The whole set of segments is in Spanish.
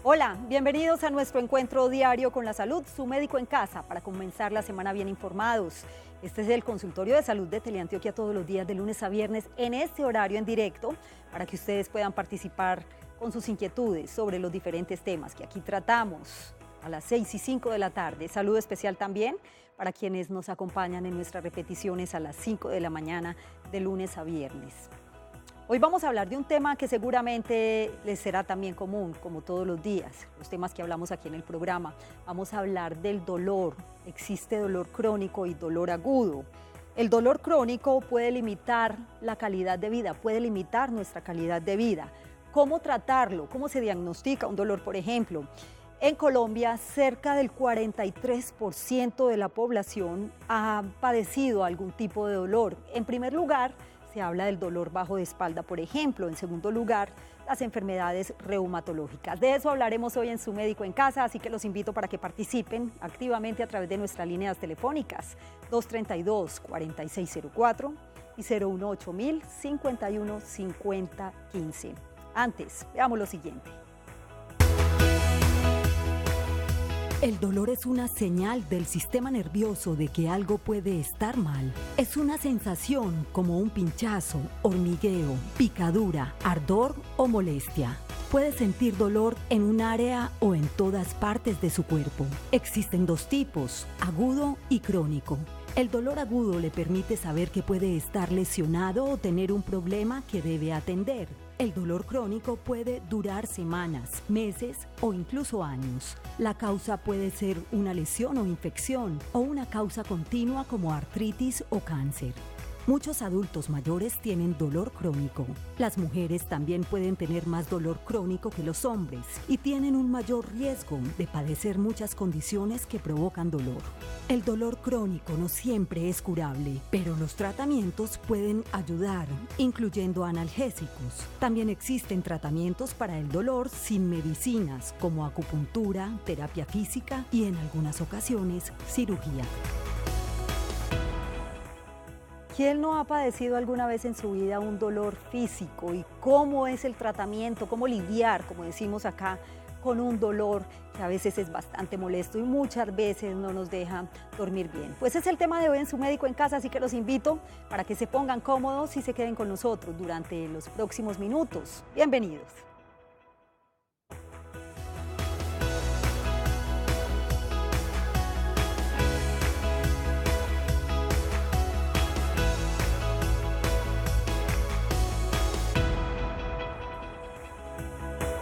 Hola, bienvenidos a nuestro encuentro diario con la salud, su médico en casa, para comenzar la semana bien informados. Este es el consultorio de salud de Teleantioquia todos los días de lunes a viernes en este horario en directo para que ustedes puedan participar con sus inquietudes sobre los diferentes temas que aquí tratamos a las 6:05 de la tarde. Saludo especial también para quienes nos acompañan en nuestras repeticiones a las 5 de la mañana de lunes a viernes. Hoy vamos a hablar de un tema que seguramente les será también común, como todos los días, los temas que hablamos aquí en el programa. Vamos a hablar del dolor. Existe dolor crónico y dolor agudo. El dolor crónico puede limitar la calidad de vida, puede limitar nuestra calidad de vida. ¿Cómo tratarlo? ¿Cómo se diagnostica un dolor, por ejemplo? En Colombia, cerca del 43% de la población ha padecido algún tipo de dolor. En primer lugar, se habla del dolor bajo de espalda, por ejemplo. En segundo lugar, las enfermedades reumatológicas. De eso hablaremos hoy en Su Médico en Casa, así que los invito para que participen activamente a través de nuestras líneas telefónicas 232-4604 y 018-051-5015. Antes, veamos lo siguiente. El dolor es una señal del sistema nervioso de que algo puede estar mal. Es una sensación como un pinchazo, hormigueo, picadura, ardor o molestia. Puede sentir dolor en un área o en todas partes de su cuerpo. Existen dos tipos, agudo y crónico. El dolor agudo le permite saber que puede estar lesionado o tener un problema que debe atender. El dolor crónico puede durar semanas, meses o incluso años. La causa puede ser una lesión o infección o una causa continua como artritis o cáncer. Muchos adultos mayores tienen dolor crónico. Las mujeres también pueden tener más dolor crónico que los hombres y tienen un mayor riesgo de padecer muchas condiciones que provocan dolor. El dolor crónico no siempre es curable, pero los tratamientos pueden ayudar, incluyendo analgésicos. También existen tratamientos para el dolor sin medicinas, como acupuntura, terapia física y en algunas ocasiones cirugía. ¿Quién no ha padecido alguna vez en su vida un dolor físico? ¿Y cómo es el tratamiento? ¿Cómo lidiar, como decimos acá, con un dolor que a veces es bastante molesto y muchas veces no nos deja dormir bien? Pues es el tema de hoy en Su Médico en Casa, así que los invito para que se pongan cómodos y se queden con nosotros durante los próximos minutos. Bienvenidos.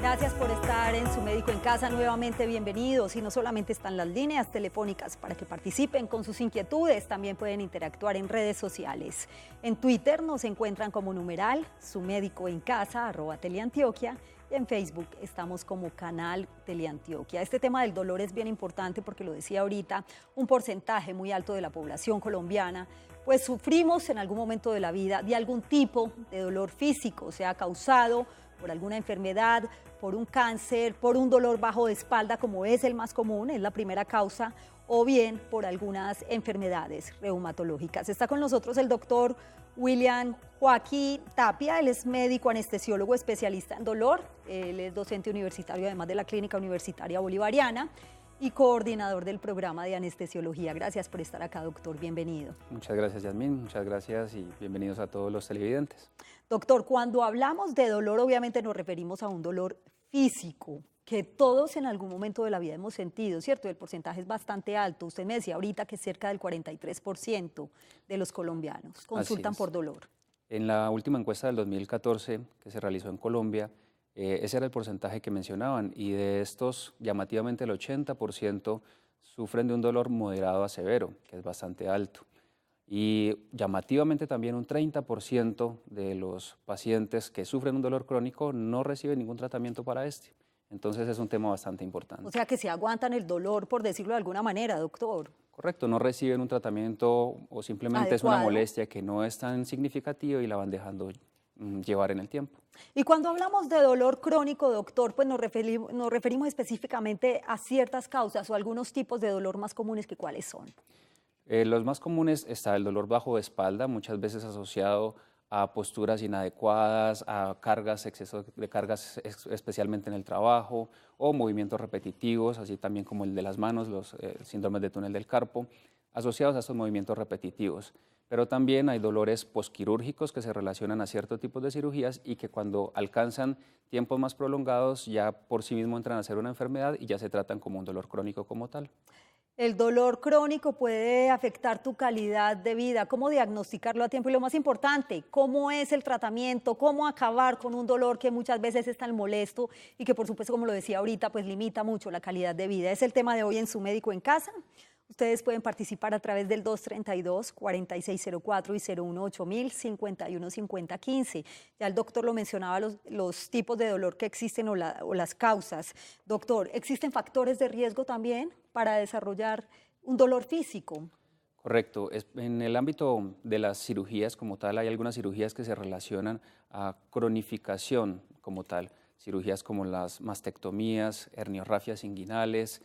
Gracias por estar en Su Médico en Casa, nuevamente bienvenidos. Y no solamente están las líneas telefónicas para que participen con sus inquietudes, también pueden interactuar en redes sociales. En Twitter nos encuentran como numeral Su Médico en Casa, @Teleantioquia, y en Facebook estamos como Canal Teleantioquia. Este tema del dolor es bien importante porque, lo decía ahorita, un porcentaje muy alto de la población colombiana pues sufrimos en algún momento de la vida de algún tipo de dolor físico, sea causado por alguna enfermedad, por un cáncer, por un dolor bajo de espalda, como es el más común, es la primera causa, o bien por algunas enfermedades reumatológicas. Está con nosotros el doctor William Joaquín Tapia. Él es médico anestesiólogo especialista en dolor, él es docente universitario además de la Clínica Universitaria Bolivariana y coordinador del programa de anestesiología. Gracias por estar acá, doctor, bienvenido. Muchas gracias, Yasmín, muchas gracias y bienvenidos a todos los televidentes. Doctor, cuando hablamos de dolor, obviamente nos referimos a un dolor físico, que todos en algún momento de la vida hemos sentido, ¿cierto? El porcentaje es bastante alto. Usted me decía ahorita que cerca del 43% de los colombianos consultan por dolor. En la última encuesta del 2014 que se realizó en Colombia, ese era el porcentaje que mencionaban, y de estos, llamativamente el 80% sufren de un dolor moderado a severo, que es bastante alto. Y llamativamente también un 30% de los pacientes que sufren un dolor crónico no reciben ningún tratamiento para este. Entonces es un tema bastante importante. O sea que se aguantan el dolor, por decirlo de alguna manera, doctor. Correcto, no reciben un tratamiento o simplemente adecuado. Es una molestia que no es tan significativa y la van dejando llevar en el tiempo. Y cuando hablamos de dolor crónico, doctor, pues nos referimos específicamente a ciertas causas o algunos tipos de dolor más comunes, que ¿cuáles son? Los más comunes está el dolor bajo de espalda, muchas veces asociado a posturas inadecuadas, a cargas, exceso de cargas especialmente en el trabajo, o movimientos repetitivos, así también como el de las manos, los síndromes de túnel del carpo, asociados a estos movimientos repetitivos. Pero también hay dolores posquirúrgicos que se relacionan a ciertos tipos de cirugías y que cuando alcanzan tiempos más prolongados ya por sí mismo entran a ser una enfermedad y ya se tratan como un dolor crónico como tal. El dolor crónico puede afectar tu calidad de vida. ¿Cómo diagnosticarlo a tiempo? Y lo más importante, ¿cómo es el tratamiento? ¿Cómo acabar con un dolor que muchas veces es tan molesto y que, por supuesto, como lo decía ahorita, pues limita mucho la calidad de vida? Es el tema de hoy en Su Médico en Casa. Ustedes pueden participar a través del 232-4604 y 018-000-515015. Ya el doctor lo mencionaba, los tipos de dolor que existen o las causas. Doctor, ¿existen factores de riesgo también para desarrollar un dolor físico? Correcto. En el ámbito de las cirugías como tal, hay algunas cirugías que se relacionan a cronificación como tal. Cirugías como las mastectomías, herniorragias inguinales,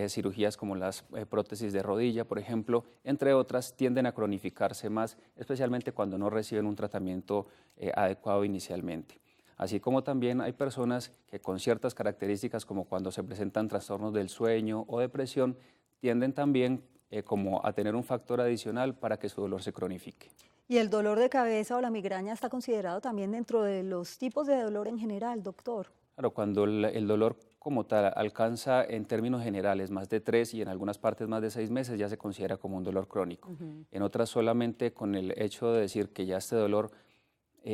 cirugías como las prótesis de rodilla, por ejemplo, entre otras, tienden a cronificarse más, especialmente cuando no reciben un tratamiento adecuado inicialmente. Así como también hay personas que con ciertas características, como cuando se presentan trastornos del sueño o depresión, tienden también como a tener un factor adicional para que su dolor se cronifique. ¿Y el dolor de cabeza o la migraña está considerado también dentro de los tipos de dolor en general, doctor? Claro, cuando el dolor como tal alcanza en términos generales más de 3 y en algunas partes más de 6 meses, ya se considera como un dolor crónico. En otras solamente con el hecho de decir que ya este dolor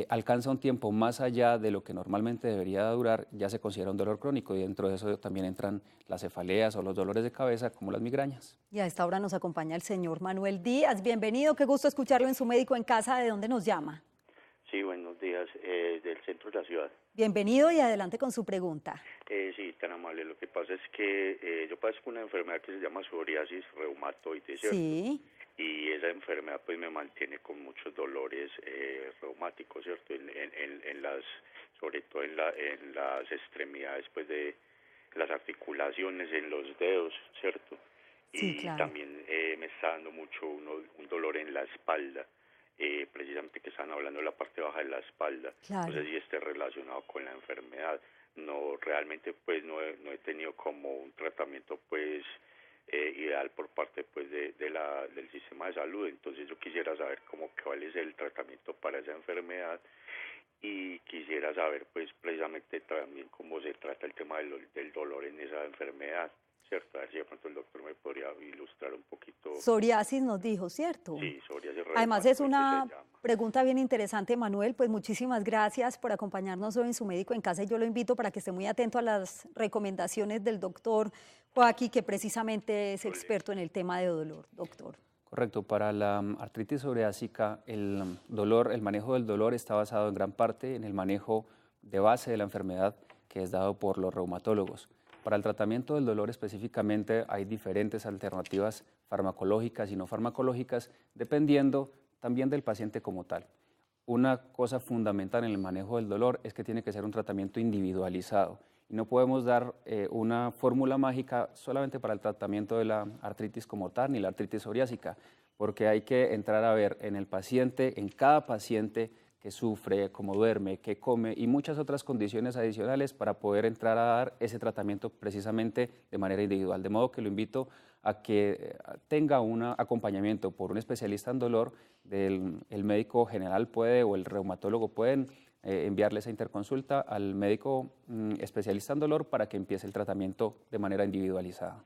alcanza un tiempo más allá de lo que normalmente debería durar, ya se considera un dolor crónico y dentro de eso también entran las cefaleas o los dolores de cabeza como las migrañas. Y a esta hora nos acompaña el señor Manuel Díaz. Bienvenido, qué gusto escucharlo en Su Médico en Casa. ¿De dónde nos llama? Sí, buenos días, del centro de la ciudad. Bienvenido y adelante con su pregunta. Sí, tan amable. Lo que pasa es que yo padezco una enfermedad que se llama psoriasis reumatoide, ¿cierto? Sí. Y esa enfermedad pues me mantiene con muchos dolores reumáticos, ¿cierto? Sobre todo en las extremidades pues de las articulaciones, en los dedos, ¿cierto? Sí, Y claro. también me está dando mucho un dolor en la espalda. Precisamente que están hablando de la parte baja de la espalda, Claro. no sé si esté relacionado con la enfermedad. No, realmente pues no he tenido como un tratamiento pues ideal por parte pues del sistema de salud, entonces yo quisiera saber como cuál es el tratamiento para esa enfermedad y quisiera saber pues precisamente también cómo se trata el tema del dolor en esa enfermedad, ¿cierto? A ver si de pronto el doctor me podría ilustrar un poquito. Psoriasis nos dijo, ¿cierto? Sí, psoriasis Además es reumatoide una se llama. pregunta bien interesante, Manuel. Pues muchísimas gracias por acompañarnos hoy en Su Médico en Casa y yo lo invito para que esté muy atento a las recomendaciones del doctor Joaquín, que precisamente es experto en el tema de dolor, doctor. Correcto, para la artritis psoriásica el manejo del dolor está basado en gran parte en el manejo de base de la enfermedad que es dado por los reumatólogos. Para el tratamiento del dolor específicamente hay diferentes alternativas farmacológicas y no farmacológicas dependiendo también del paciente como tal. Una cosa fundamental en el manejo del dolor es que tiene que ser un tratamiento individualizado y no podemos dar una fórmula mágica solamente para el tratamiento de la artritis como tal ni la artritis psoriásica, porque hay que entrar a ver en el paciente, en cada paciente que sufre, cómo duerme, qué come y muchas otras condiciones adicionales para poder entrar a dar ese tratamiento precisamente de manera individual. De modo que lo invito a que tenga un acompañamiento por un especialista en dolor, el médico general puede o el reumatólogo pueden enviarle esa interconsulta al médico especialista en dolor para que empiece el tratamiento de manera individualizada.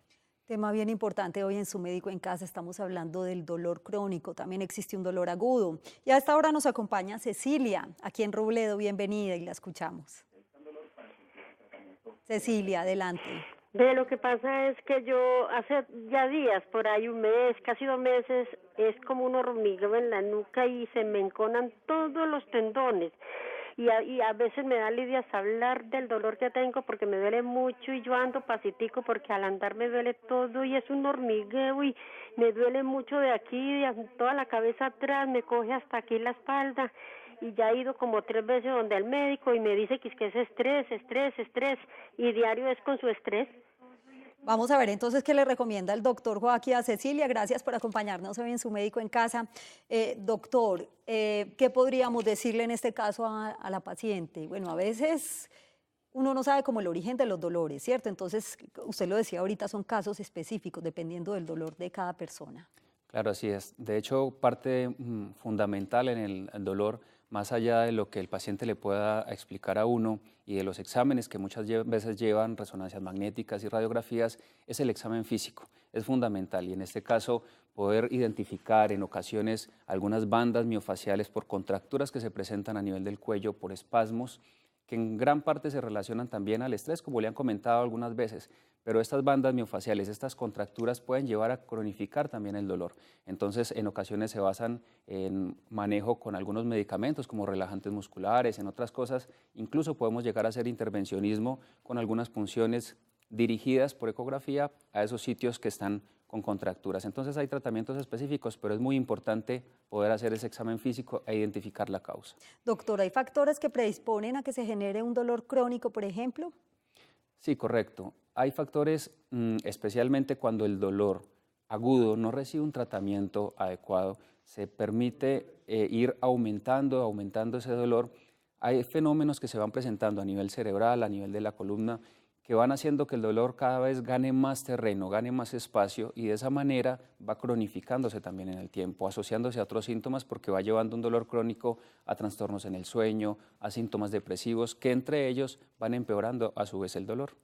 Tema bien importante hoy en Su Médico en Casa, estamos hablando del dolor crónico, también existe un dolor agudo. Y a esta hora nos acompaña Cecilia, aquí en Robledo, bienvenida y la escuchamos. Cecilia, adelante. Lo que pasa es que yo hace ya días, por ahí un mes, casi 2 meses, es como un hormigueo en la nuca y se me enconan todos los tendones. Y a veces me da lidias hablar del dolor que tengo porque me duele mucho y yo ando pasitico porque al andar me duele todo y es un hormigueo y me duele mucho de aquí, de toda la cabeza atrás, me coge hasta aquí la espalda y ya he ido como 3 veces donde el médico y me dice que es estrés y diario es con su estrés. Vamos a ver entonces qué le recomienda el doctor Joaquín a Cecilia. Gracias por acompañarnos hoy en Su Médico en Casa. Doctor, ¿qué podríamos decirle en este caso a la paciente? Bueno, a veces uno no sabe como el origen de los dolores, ¿cierto? Entonces, usted lo decía ahorita, son casos específicos dependiendo del dolor de cada persona. Claro, así es. De hecho, parte fundamental en el dolor, más allá de lo que el paciente le pueda explicar a uno y de los exámenes que muchas veces llevan resonancias magnéticas y radiografías, es el examen físico. Es fundamental y en este caso poder identificar en ocasiones algunas bandas miofaciales por contracturas que se presentan a nivel del cuello, por espasmos, que en gran parte se relacionan también al estrés, como le han comentado algunas veces, pero estas bandas miofaciales, estas contracturas pueden llevar a cronificar también el dolor. Entonces, en ocasiones se basan en manejo con algunos medicamentos como relajantes musculares, en otras cosas, incluso podemos llegar a hacer intervencionismo con algunas punciones dirigidas por ecografía a esos sitios que están con contracturas. Entonces hay tratamientos específicos, pero es muy importante poder hacer ese examen físico e identificar la causa. Doctor, ¿hay factores que predisponen a que se genere un dolor crónico, por ejemplo? Sí, correcto. Hay factores, especialmente cuando el dolor agudo no recibe un tratamiento adecuado, se permite ir aumentando ese dolor. Hay fenómenos que se van presentando a nivel cerebral, a nivel de la columna, que van haciendo que el dolor cada vez gane más terreno, gane más espacio y de esa manera va cronificándose también en el tiempo, asociándose a otros síntomas porque va llevando un dolor crónico a trastornos en el sueño, a síntomas depresivos que entre ellos van empeorando a su vez el dolor.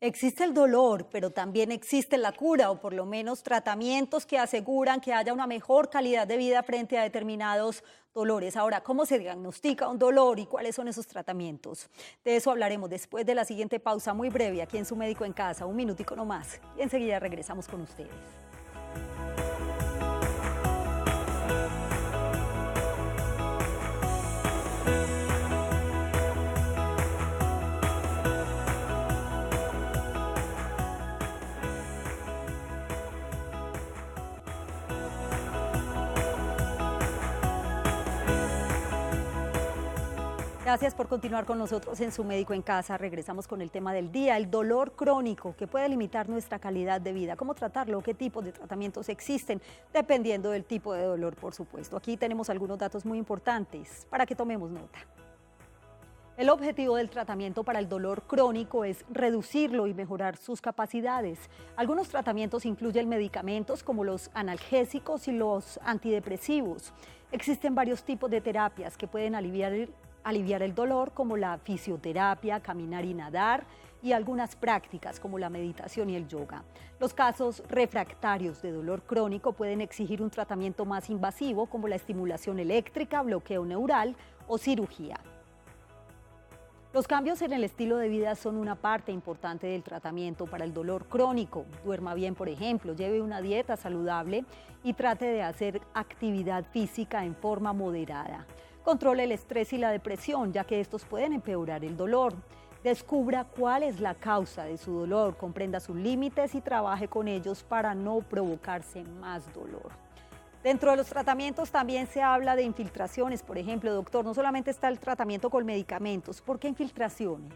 Existe el dolor, pero también existe la cura, o por lo menos tratamientos que aseguran que haya una mejor calidad de vida frente a determinados dolores. Ahora, ¿cómo se diagnostica un dolor y cuáles son esos tratamientos? De eso hablaremos después de la siguiente pausa muy breve aquí en Su Médico en Casa, un minutico nomás, y enseguida regresamos con ustedes. Gracias por continuar con nosotros en Su Médico en Casa. Regresamos con el tema del día, el dolor crónico que puede limitar nuestra calidad de vida. ¿Cómo tratarlo? ¿Qué tipos de tratamientos existen? Dependiendo del tipo de dolor, por supuesto. Aquí tenemos algunos datos muy importantes para que tomemos nota. El objetivo del tratamiento para el dolor crónico es reducirlo y mejorar sus capacidades. Algunos tratamientos incluyen medicamentos como los analgésicos y los antidepresivos. Existen varios tipos de terapias que pueden aliviar el dolor, como la fisioterapia, caminar y nadar, y algunas prácticas como la meditación y el yoga. Los casos refractarios de dolor crónico pueden exigir un tratamiento más invasivo, como la estimulación eléctrica, bloqueo neural o cirugía. Los cambios en el estilo de vida son una parte importante del tratamiento para el dolor crónico. Duerma bien, por ejemplo, lleve una dieta saludable y trate de hacer actividad física en forma moderada. Controle el estrés y la depresión, ya que estos pueden empeorar el dolor. Descubra cuál es la causa de su dolor, comprenda sus límites y trabaje con ellos para no provocarse más dolor. Dentro de los tratamientos también se habla de infiltraciones, por ejemplo, doctor, no solamente está el tratamiento con medicamentos, ¿por qué infiltraciones?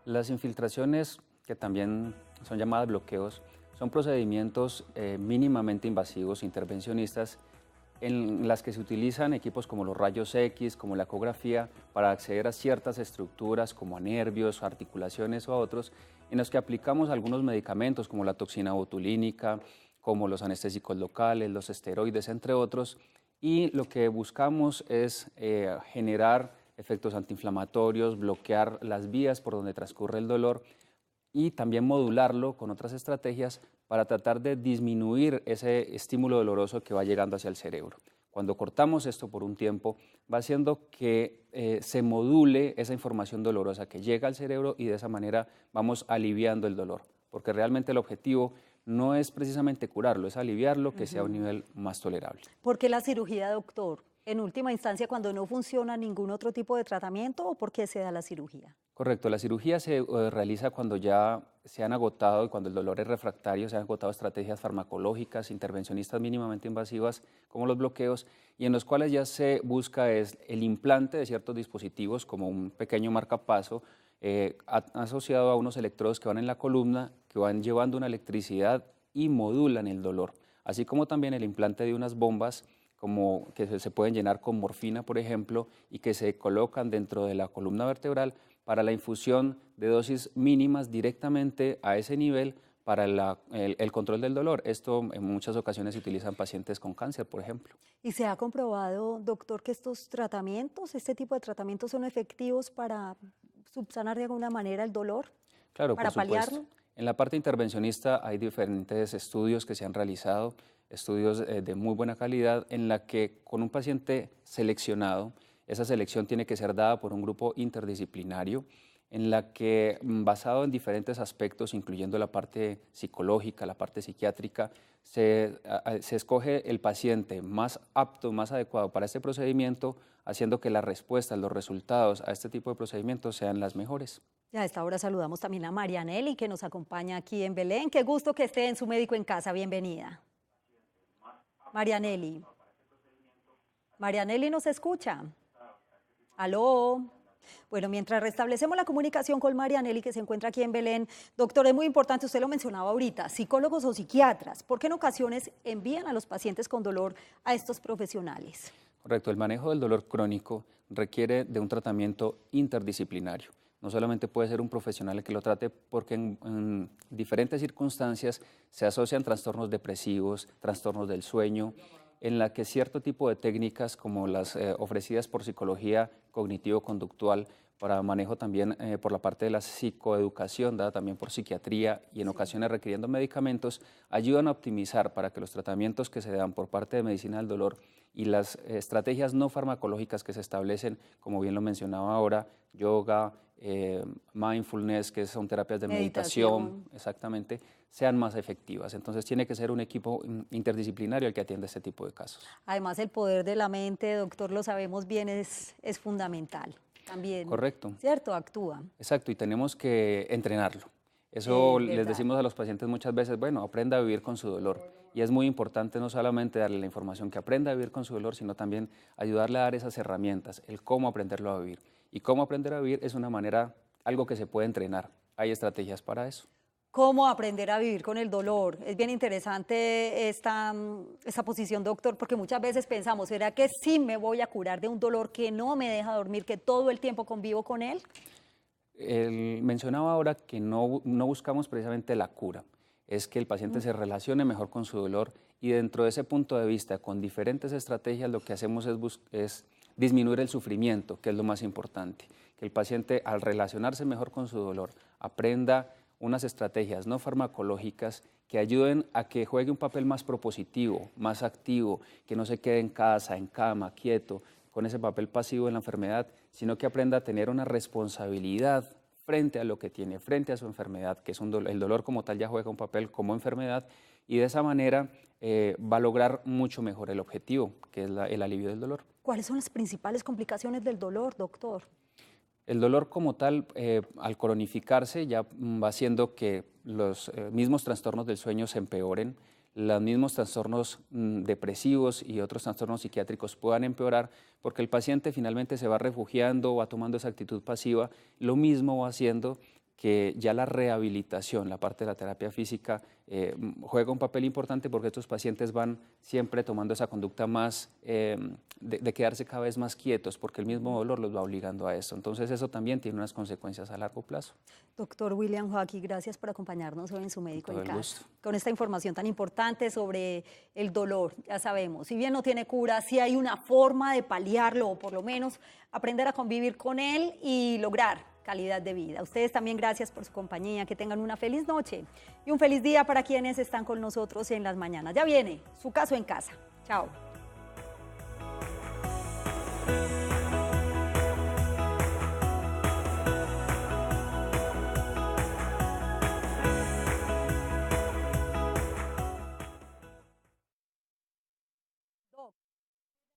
Las infiltraciones, que también son llamadas bloqueos, son procedimientos mínimamente invasivos, intervencionistas, en las que se utilizan equipos como los rayos X, como la ecografía, para acceder a ciertas estructuras como a nervios, articulaciones o a otros, en los que aplicamos algunos medicamentos como la toxina botulínica, como los anestésicos locales, los esteroides, entre otros, y lo que buscamos es generar efectos antiinflamatorios, bloquear las vías por donde transcurre el dolor y también modularlo con otras estrategias para tratar de disminuir ese estímulo doloroso que va llegando hacia el cerebro. Cuando cortamos esto por un tiempo, va haciendo que se module esa información dolorosa que llega al cerebro y de esa manera vamos aliviando el dolor, porque realmente el objetivo no es precisamente curarlo, es aliviarlo, que sea a un nivel más tolerable. ¿Por qué la cirugía, doctor? En última instancia, cuando no funciona ningún otro tipo de tratamiento, ¿o por qué se da la cirugía? Correcto, la cirugía se realiza cuando ya se han agotado y cuando el dolor es refractario, se han agotado estrategias farmacológicas, intervencionistas mínimamente invasivas como los bloqueos, y en los cuales ya se busca es el implante de ciertos dispositivos como un pequeño marcapaso asociado a unos electrodos que van en la columna, que van llevando una electricidad y modulan el dolor, así como también el implante de unas bombas como que se pueden llenar con morfina, por ejemplo, y que se colocan dentro de la columna vertebral para la infusión de dosis mínimas directamente a ese nivel para el control del dolor. Esto en muchas ocasiones se utiliza en pacientes con cáncer, por ejemplo. ¿Y se ha comprobado, doctor, que estos tratamientos, este tipo de tratamientos son efectivos para subsanar de alguna manera el dolor? Claro, ¿Para por supuesto. paliarlo? En la parte intervencionista hay diferentes estudios que se han realizado, estudios de muy buena calidad, en la que con un paciente seleccionado, esa selección tiene que ser dada por un grupo interdisciplinario, en la que, basado en diferentes aspectos, incluyendo la parte psicológica, la parte psiquiátrica, se escoge el paciente más apto, más adecuado para este procedimiento, haciendo que la respuesta, los resultados a este tipo de procedimientos sean las mejores. Y a esta hora saludamos también a Marianelli, que nos acompaña aquí en Belén. Qué gusto que esté en Su Médico en Casa. Bienvenida. Marianelli. Marianelli, ¿nos escucha? ¿Aló? Bueno, mientras restablecemos la comunicación con Marianelli, que se encuentra aquí en Belén, doctor, es muy importante, usted lo mencionaba ahorita, psicólogos o psiquiatras, porque en ocasiones envían a los pacientes con dolor a estos profesionales. Correcto, el manejo del dolor crónico requiere de un tratamiento interdisciplinario. No solamente puede ser un profesional el que lo trate, porque en diferentes circunstancias se asocian trastornos depresivos, trastornos del sueño, en la que cierto tipo de técnicas como las ofrecidas por psicología cognitivo-conductual, para manejo también por la parte de la psicoeducación, dada también por psiquiatría y en ocasiones requiriendo medicamentos, ayudan a optimizar para que los tratamientos que se dan por parte de medicina del dolor y las estrategias no farmacológicas que se establecen, como bien lo mencionaba ahora, yoga, mindfulness, que son terapias de meditación, exactamente, sean más efectivas. Entonces tiene que ser un equipo interdisciplinario el que atienda este tipo de casos. Además, el poder de la mente, doctor, lo sabemos bien, es fundamental también. Correcto. ¿Cierto? Actúa. Exacto, y tenemos que entrenarlo. Eso les decimos a los pacientes muchas veces, bueno, aprenda a vivir con su dolor. Y es muy importante no solamente darle la información que aprenda a vivir con su dolor, sino también ayudarle a dar esas herramientas, el cómo aprenderlo a vivir. Y cómo aprender a vivir es una manera, algo que se puede entrenar. Hay estrategias para eso. ¿Cómo aprender a vivir con el dolor? Es bien interesante esta posición, doctor, porque muchas veces pensamos, ¿será que sí me voy a curar de un dolor que no me deja dormir, que todo el tiempo convivo con él? Mencionaba ahora que no buscamos precisamente la cura, es que el paciente se relacione mejor con su dolor y dentro de ese punto de vista, con diferentes estrategias, lo que hacemos es disminuir el sufrimiento, que es lo más importante, que el paciente al relacionarse mejor con su dolor aprenda unas estrategias no farmacológicas que ayuden a que juegue un papel más propositivo, más activo, que no se quede en casa, en cama, quieto, con ese papel pasivo en la enfermedad, sino que aprenda a tener una responsabilidad frente a lo que tiene, frente a su enfermedad, que es el dolor como tal ya juega un papel como enfermedad, y de esa manera va a lograr mucho mejor el objetivo, que es el alivio del dolor. ¿Cuáles son las principales complicaciones del dolor, doctor? El dolor como tal, al cronificarse, ya va haciendo que los mismos trastornos del sueño se empeoren, los mismos trastornos depresivos y otros trastornos psiquiátricos puedan empeorar, porque el paciente finalmente se va refugiando, va tomando esa actitud pasiva, lo mismo va haciendo que ya la rehabilitación, la parte de la terapia física, juega un papel importante porque estos pacientes van siempre tomando esa conducta más de quedarse cada vez más quietos porque el mismo dolor los va obligando a eso. Entonces eso también tiene unas consecuencias a largo plazo. Doctor William Joaquín, gracias por acompañarnos hoy en Su Médico en Casa. Con esta información tan importante sobre el dolor, ya sabemos, si bien no tiene cura, sí hay una forma de paliarlo o por lo menos aprender a convivir con él y lograr calidad de vida. Ustedes también gracias por su compañía, que tengan una feliz noche y un feliz día para quienes están con nosotros en las mañanas. Ya viene Su Caso en Casa. Chao.